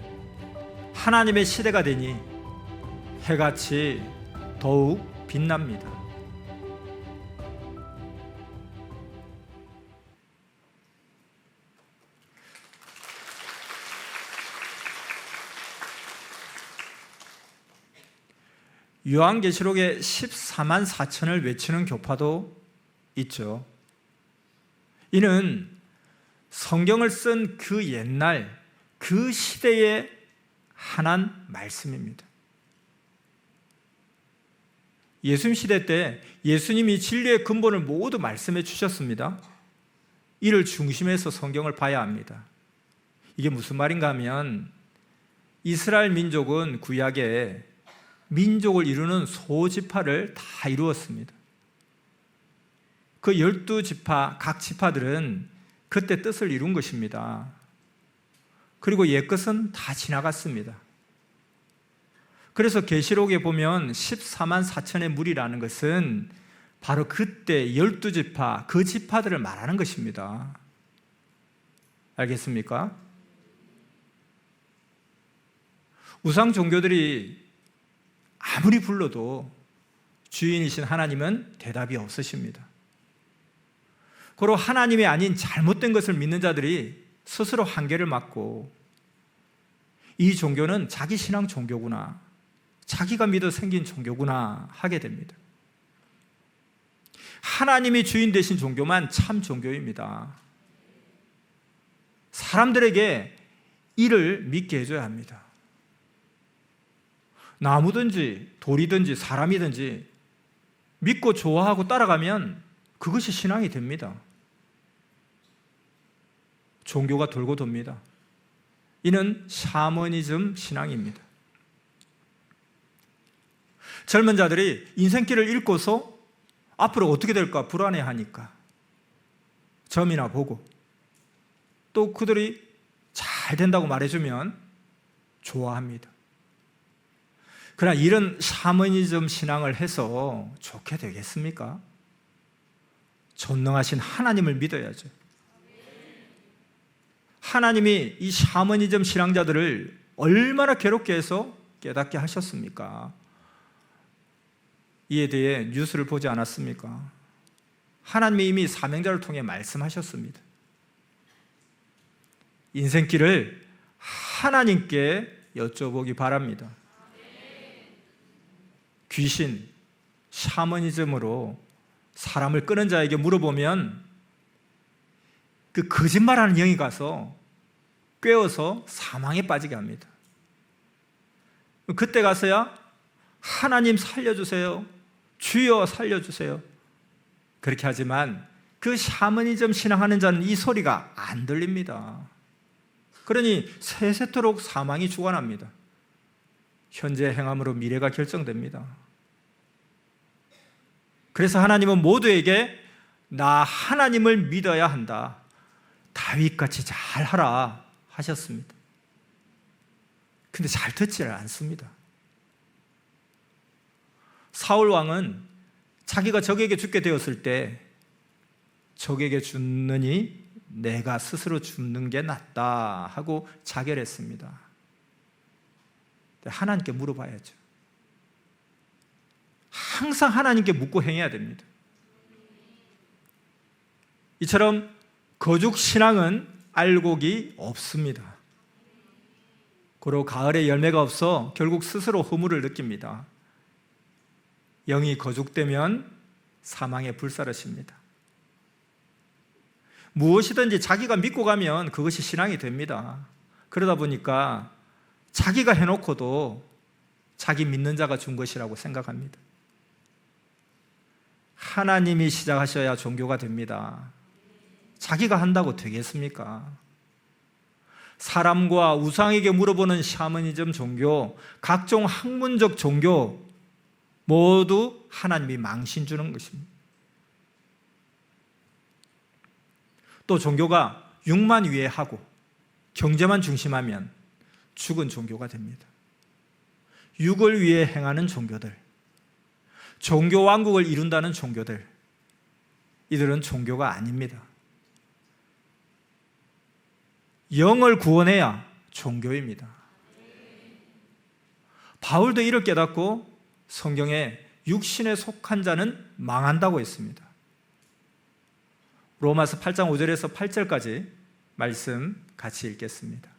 하나님의 시대가 되니 해같이 더욱 빛납니다. 요한계시록에 14만 4천을 외치는 교파도 있죠. 이는 성경을 쓴 그 옛날 그 시대에 한한 말씀입니다. 예수님 시대 때 예수님이 진리의 근본을 모두 말씀해 주셨습니다. 이를 중심에서 성경을 봐야 합니다. 이게 무슨 말인가 하면 이스라엘 민족은 구약에 민족을 이루는 소지파를 다 이루었습니다. 그 12지파, 각 지파들은 그때 뜻을 이룬 것입니다. 그리고 옛것은 다 지나갔습니다. 그래서 계시록에 보면 14만 4천의 무리라는 것은 바로 그때 12지파, 그 지파들을 말하는 것입니다. 알겠습니까? 우상 종교들이 아무리 불러도 주인이신 하나님은 대답이 없으십니다. 그리고 하나님이 아닌 잘못된 것을 믿는 자들이 스스로 한계를 맞고 이 종교는 자기 신앙 종교구나, 자기가 믿어 생긴 종교구나 하게 됩니다. 하나님이 주인 되신 종교만 참 종교입니다. 사람들에게 이를 믿게 해줘야 합니다. 나무든지 돌이든지 사람이든지 믿고 좋아하고 따라가면 그것이 신앙이 됩니다. 종교가 돌고 돕니다. 이는 샤머니즘 신앙입니다. 젊은 자들이 인생길을 읽고서 앞으로 어떻게 될까 불안해하니까 점이나 보고 또 그들이 잘 된다고 말해주면 좋아합니다. 그러나 이런 샤머니즘 신앙을 해서 좋게 되겠습니까? 전능하신 하나님을 믿어야죠. 하나님이 이 샤머니즘 신앙자들을 얼마나 괴롭게 해서 깨닫게 하셨습니까? 이에 대해 뉴스를 보지 않았습니까? 하나님이 이미 사명자를 통해 말씀하셨습니다. 인생길을 하나님께 여쭤보기 바랍니다. 귀신, 샤머니즘으로 사람을 끄는 자에게 물어보면 그 거짓말하는 영이 가서 꿰어서 사망에 빠지게 합니다. 그때 가서야 하나님 살려주세요, 주여 살려주세요 그렇게 하지만 그 샤머니즘 신앙하는 자는 이 소리가 안 들립니다. 그러니 세세토록 사망이 주관합니다. 현재 행함으로 미래가 결정됩니다. 그래서 하나님은 모두에게 나 하나님을 믿어야 한다, 다윗같이 잘하라 하셨습니다. 근데 잘 듣지를 않습니다. 사울 왕은 자기가 적에게 죽게 되었을 때 적에게 죽느니 내가 스스로 죽는 게 낫다 하고 자결했습니다. 하나님께 물어봐야죠. 항상 하나님께 묻고 행해야 됩니다. 이처럼 거죽 신앙은 알곡이 없습니다. 고로 가을에 열매가 없어 결국 스스로 허물을 느낍니다. 영이 거죽되면 사망에 불사르십니다. 무엇이든지 자기가 믿고 가면 그것이 신앙이 됩니다. 그러다 보니까 자기가 해놓고도 자기 믿는 자가 준 것이라고 생각합니다. 하나님이 시작하셔야 종교가 됩니다. 자기가 한다고 되겠습니까? 사람과 우상에게 물어보는 샤머니즘 종교, 각종 학문적 종교 모두 하나님이 망신 주는 것입니다. 또 종교가 육만 위에 하고 경제만 중심하면 죽은 종교가 됩니다. 육을 위해 행하는 종교들, 종교 왕국을 이룬다는 종교들, 이들은 종교가 아닙니다. 영을 구원해야 종교입니다. 바울도 이를 깨닫고 성경에 육신에 속한 자는 망한다고 했습니다. 로마서 8장 5절에서 8절까지 말씀 같이 읽겠습니다.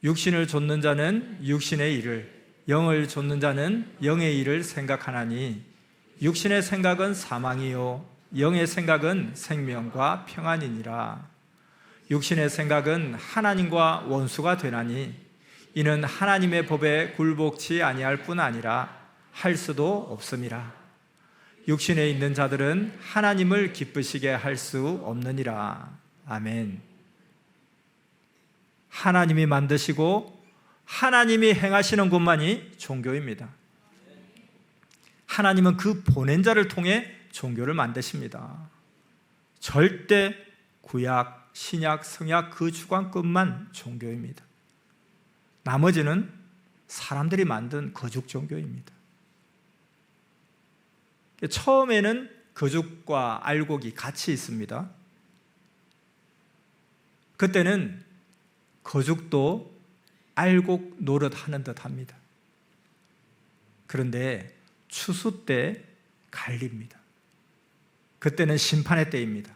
육신을 좇는 자는 육신의 일을, 영을 좇는 자는 영의 일을 생각하나니 육신의 생각은 사망이요 영의 생각은 생명과 평안이니라. 육신의 생각은 하나님과 원수가 되나니 이는 하나님의 법에 굴복치 아니할 뿐 아니라 할 수도 없음이라. 육신에 있는 자들은 하나님을 기쁘시게 할 수 없느니라. 아멘. 하나님이 만드시고 하나님이 행하시는 것만이 종교입니다. 하나님은 그 보낸 자를 통해 종교를 만드십니다. 절대 구약, 신약, 성약 그 주관급만 종교입니다. 나머지는 사람들이 만든 거죽 종교입니다. 처음에는 거죽과 알곡이 같이 있습니다. 그때는 거죽도 알곡 노릇하는 듯 합니다. 그런데 추수 때 갈립니다. 그때는 심판의 때입니다.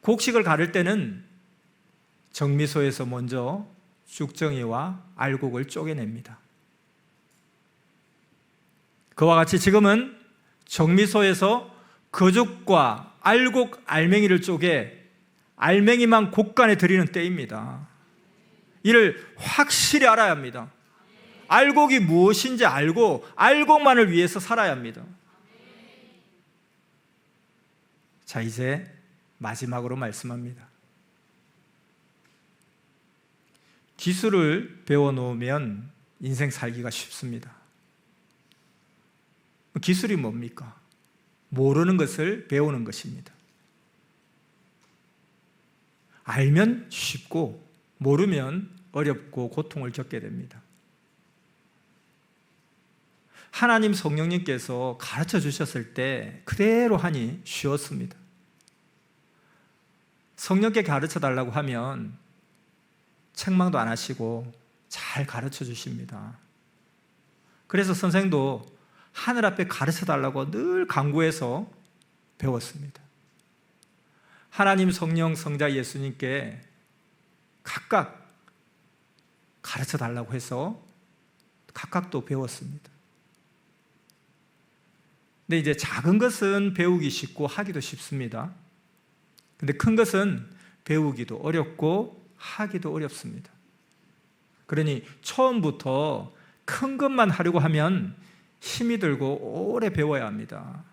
곡식을 가를 때는 정미소에서 먼저 죽정이와 알곡을 쪼개냅니다. 그와 같이 지금은 정미소에서 거죽과 알곡, 알맹이를 쪼개 알맹이만 곡간에 들이는 때입니다. 이를 확실히 알아야 합니다. 알곡이 무엇인지 알고 알곡만을 위해서 살아야 합니다. 자, 이제 마지막으로 말씀합니다. 기술을 배워놓으면 인생 살기가 쉽습니다. 기술이 뭡니까? 모르는 것을 배우는 것입니다. 알면 쉽고 모르면 어렵고 고통을 겪게 됩니다. 하나님 성령님께서 가르쳐 주셨을 때 그대로 하니 쉬웠습니다. 성령께 가르쳐 달라고 하면 책망도 안 하시고 잘 가르쳐 주십니다. 그래서 선생도 하늘 앞에 가르쳐 달라고 늘 간구해서 배웠습니다. 하나님 성령 성자 예수님께 각각 가르쳐 달라고 해서 각각 또 배웠습니다. 근데 이제 작은 것은 배우기 쉽고 하기도 쉽습니다. 근데 큰 것은 배우기도 어렵고 하기도 어렵습니다. 그러니 처음부터 큰 것만 하려고 하면 힘이 들고 오래 배워야 합니다.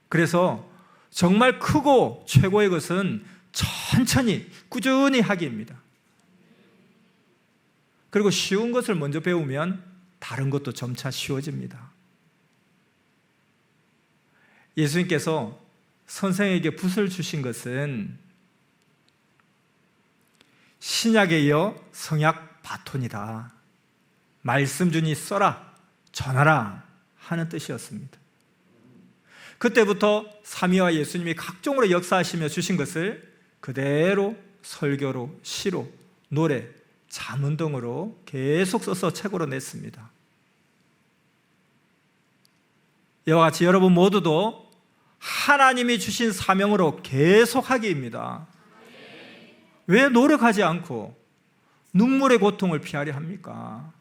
그래서 정말 크고 최고의 것은 천천히 꾸준히 하기입니다. 그리고 쉬운 것을 먼저 배우면 다른 것도 점차 쉬워집니다. 예수님께서 선생에게 붓을 주신 것은 신약에 이어 성약 바톤이다. 말씀 주니 써라, 전하라 하는 뜻이었습니다. 그때부터 삼위와 예수님이 각종으로 역사하시며 주신 것을 그대로 설교로, 시로, 노래, 잠언 등으로 계속 써서 책으로 냈습니다. 이와 같이 여러분 모두도 하나님이 주신 사명으로 계속하기입니다. 왜 노력하지 않고 눈물의 고통을 피하려 합니까?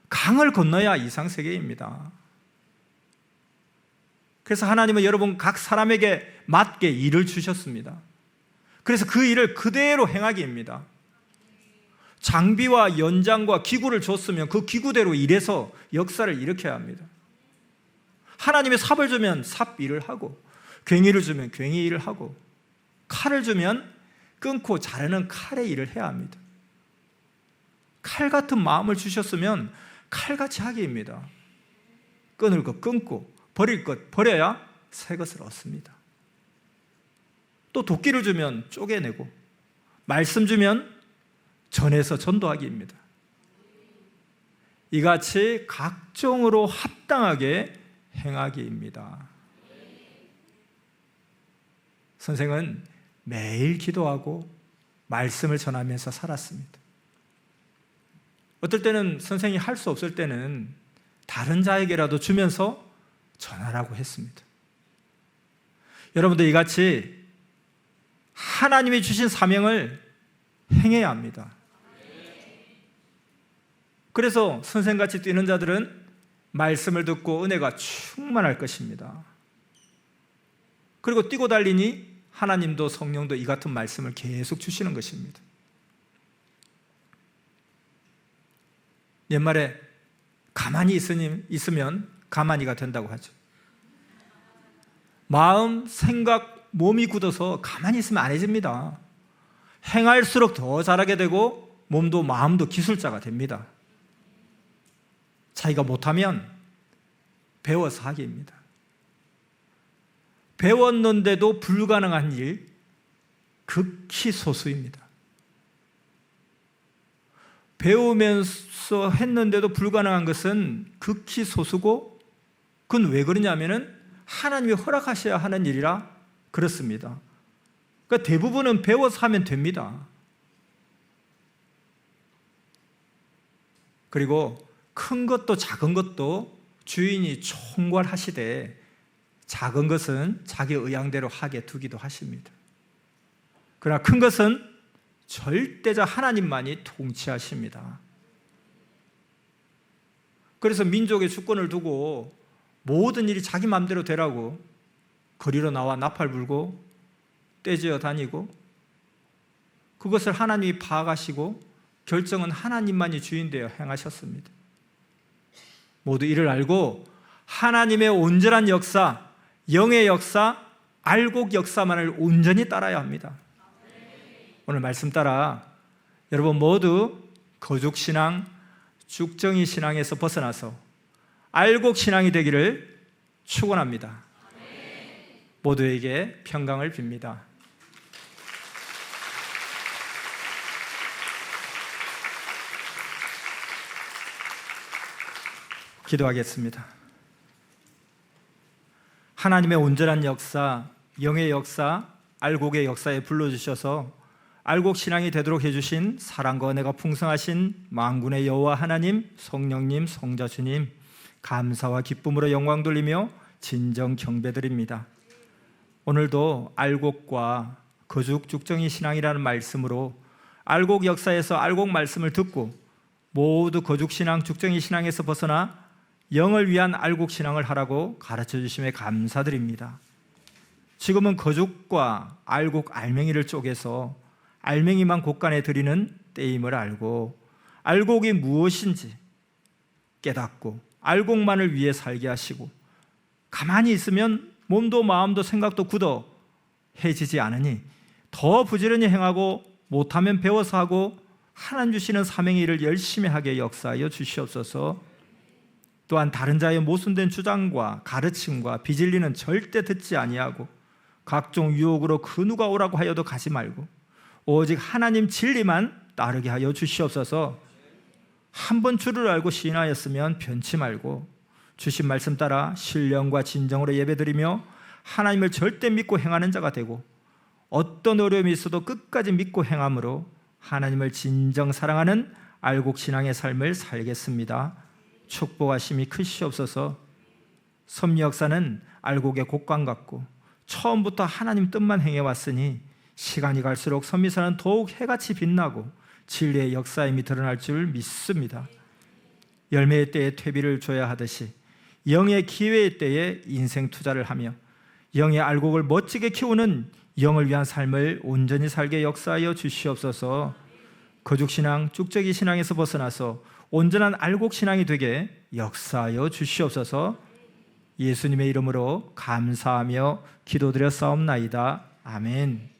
강을 건너야 이상세계입니다. 그래서 하나님은 여러분 각 사람에게 맞게 일을 주셨습니다. 그래서 그 일을 그대로 행하기입니다. 장비와 연장과 기구를 줬으면 그 기구대로 일해서 역사를 일으켜야 합니다. 하나님의 삽을 주면 삽 일을 하고 괭이를 주면 괭이 일을 하고, 칼을 주면 끊고 자르는 칼의 일을 해야 합니다. 칼 같은 마음을 주셨으면 칼같이 하기입니다. 끊을 것 끊고 버릴 것 버려야 새 것을 얻습니다. 또 도끼를 주면 쪼개내고, 말씀 주면 전해서 전도하기입니다. 이같이 각종으로 합당하게 행하기입니다. 선생은 매일 기도하고 말씀을 전하면서 살았습니다. 어떨 때는 선생이 할 수 없을 때는 다른 자에게라도 주면서 전하라고 했습니다. 여러분도 이같이 하나님이 주신 사명을 행해야 합니다. 그래서 선생같이 뛰는 자들은 말씀을 듣고 은혜가 충만할 것입니다. 그리고 뛰고 달리니 하나님도 성령도 이 같은 말씀을 계속 주시는 것입니다. 옛말에 가만히 있으면 가만히가 된다고 하죠. 마음, 생각, 몸이 굳어서 가만히 있으면 안 해집니다. 행할수록 더 잘하게 되고 몸도 마음도 기술자가 됩니다. 자기가 못하면 배워서 하기입니다. 배웠는데도 불가능한 일 극히 소수입니다. 배우면서 했는데도 불가능한 것은 극히 소수고, 그건 왜 그러냐면은 하나님이 허락하셔야 하는 일이라 그렇습니다. 그러니까 대부분은 배워서 하면 됩니다. 그리고 큰 것도 작은 것도 주인이 총괄하시되 작은 것은 자기 의향대로 하게 두기도 하십니다. 그러나 큰 것은 절대자 하나님만이 통치하십니다. 그래서 민족의 주권을 두고 모든 일이 자기 마음대로 되라고 거리로 나와 나팔 불고 떼지어 다니고, 그것을 하나님이 파악하시고 결정은 하나님만이 주인 되어 행하셨습니다. 모두 이를 알고 하나님의 온전한 역사, 영의 역사, 알곡 역사만을 온전히 따라야 합니다. 오늘 말씀 따라 여러분 모두 거죽신앙, 죽정이신앙에서 벗어나서 알곡신앙이 되기를 축원합니다. 모두에게 평강을 빕니다. 기도하겠습니다. 하나님의 온전한 역사, 영의 역사, 알곡의 역사에 불러주셔서 알곡신앙이 되도록 해주신 사랑과 은혜가 풍성하신 만군의 여호와 하나님, 성령님, 성자주님, 감사와 기쁨으로 영광 돌리며 진정 경배드립니다. 오늘도 알곡과 거죽 죽정이 신앙이라는 말씀으로 알곡 역사에서 알곡 말씀을 듣고 모두 거죽 신앙, 죽정이 신앙에서 벗어나 영을 위한 알곡 신앙을 하라고 가르쳐 주심에 감사드립니다. 지금은 거죽과 알곡 알맹이를 쪼개서 알맹이만 곳간에 드리는 때임을 알고 알곡이 무엇인지 깨닫고 알곡만을 위해 살게 하시고, 가만히 있으면 몸도 마음도 생각도 굳어 해지지 않으니 더 부지런히 행하고 못하면 배워서 하고 하나님 주시는 사명의 일을 열심히 하게 역사하여 주시옵소서. 또한 다른 자의 모순된 주장과 가르침과 비진리는 절대 듣지 아니하고 각종 유혹으로 그 누가 오라고 하여도 가지 말고 오직 하나님 진리만 따르게 하여 주시옵소서. 한번 주를 알고 시인하였으면 변치 말고 주신 말씀 따라 신령과 진정으로 예배드리며 하나님을 절대 믿고 행하는 자가 되고, 어떤 어려움이 있어도 끝까지 믿고 행함으로 하나님을 진정 사랑하는 알곡신앙의 삶을 살겠습니다. 축복하심이 크시옵소서. 섭리 역사는 알곡의 곡간 같고 처음부터 하나님 뜻만 행해왔으니 시간이 갈수록 섭리사는 더욱 해같이 빛나고 진리의 역사임이 드러날 줄 믿습니다. 열매의 때에 퇴비를 줘야 하듯이 영의 기회의 때에 인생 투자를 하며 영의 알곡을 멋지게 키우는 영을 위한 삶을 온전히 살게 역사하여 주시옵소서. 거죽신앙, 쭉저기 신앙에서 벗어나서 온전한 알곡신앙이 되게 역사하여 주시옵소서. 예수님의 이름으로 감사하며 기도드렸사옵나이다. 아멘.